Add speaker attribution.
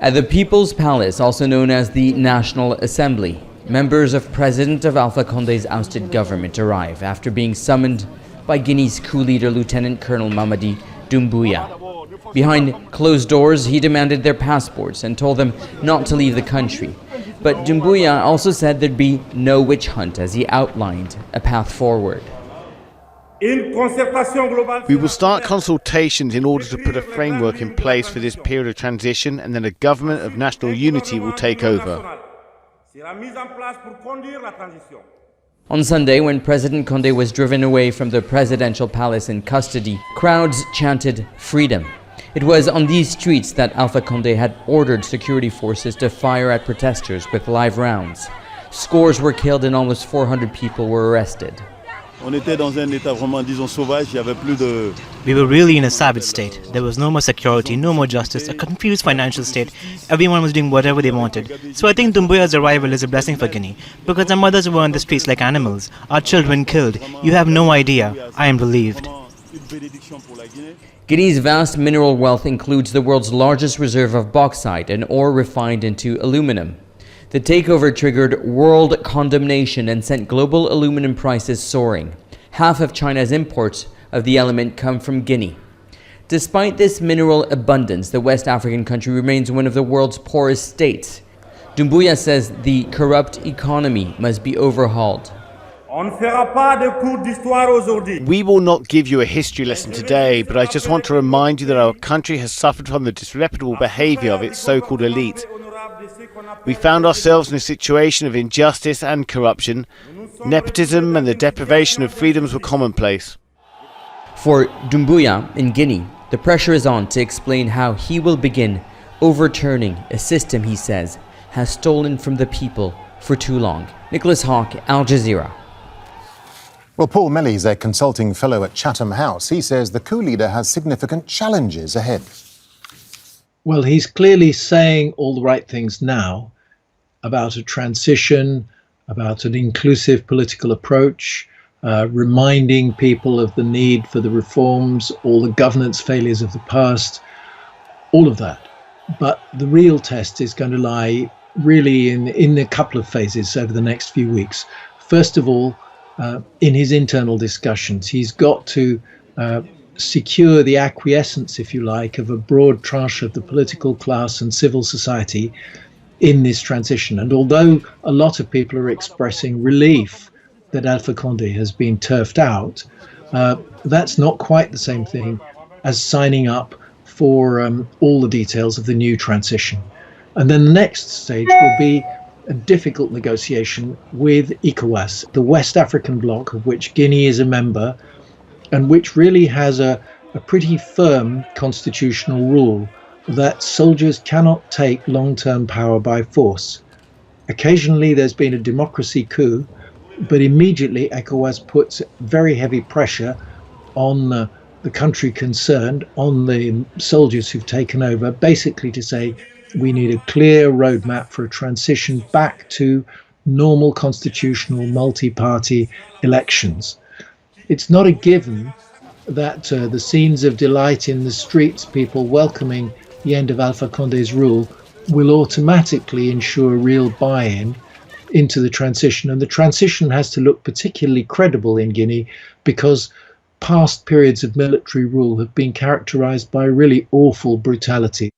Speaker 1: At the People's Palace, also known as the National Assembly, members of President of Alpha Condé's ousted government arrive after being summoned by Guinea's coup leader Lieutenant Colonel Mamadi Doumbouya. Behind closed doors, he demanded their passports and told them not to leave the country. But Doumbouya also said there'd be no witch hunt as he outlined a path forward.
Speaker 2: We will start consultations in order to put a framework in place for this period of transition, and then a government of national unity will take over.
Speaker 1: On Sunday, when President Condé was driven away from the presidential palace in custody, crowds chanted freedom. It was on these streets that Alpha Condé had ordered security forces to fire at protesters with live rounds. Scores were killed and almost 400 people were arrested.
Speaker 3: We
Speaker 4: were really in a savage state. There was no more security, no more justice, a confused financial state. Everyone was doing whatever they wanted. So I think Doumbouya's arrival is a blessing for Guinea, because our mothers were on the streets like animals, our children killed. You have no idea. I am relieved.
Speaker 1: Guinea's vast mineral wealth includes the world's largest reserve of bauxite and ore refined into aluminum. The takeover triggered world condemnation and sent global aluminum prices soaring. Half of China's imports of the element come from Guinea. Despite this mineral abundance, the West African country remains one of the world's poorest states. Doumbouya says the corrupt economy must be overhauled.
Speaker 2: We will not give you a history lesson today, but I just want to remind you that our country has suffered from the disreputable behavior of its so-called elite. We found ourselves in a situation of injustice and corruption. Nepotism and the deprivation of freedoms were commonplace.
Speaker 1: For Doumbouya in Guinea, the pressure is on to explain how he will begin overturning a system he says has stolen from the people for too long. Nicholas Hawke, Al Jazeera.
Speaker 5: Well, Paul Melly is a consulting fellow at Chatham House. He says the coup leader has significant challenges ahead.
Speaker 6: Well, he's clearly saying all the right things now about a transition, about an inclusive political approach, reminding people of the need for the reforms, all the governance failures of the past, all of that. But the real test is going to lie really in a couple of phases over the next few weeks. First of all, in his internal discussions, he's got to secure the acquiescence, if you like, of a broad tranche of the political class and civil society in this transition. And although a lot of people are expressing relief that Alpha Condé has been turfed out, that's not quite the same thing as signing up for all the details of the new transition. And then the next stage will be a difficult negotiation with ECOWAS, the West African bloc of which Guinea is a member, and which really has a pretty firm constitutional rule that soldiers cannot take long-term power by force. Occasionally there's been a democracy coup, but immediately ECOWAS puts very heavy pressure on the country concerned, on the soldiers who've taken over, basically to say we need a clear roadmap for a transition back to normal constitutional multi-party elections. It's not a given that the scenes of delight in the streets, people welcoming the end of Alpha Condé's rule, will automatically ensure real buy-in into the transition. And the transition has to look particularly credible in Guinea because past periods of military rule have been characterized by really awful brutality.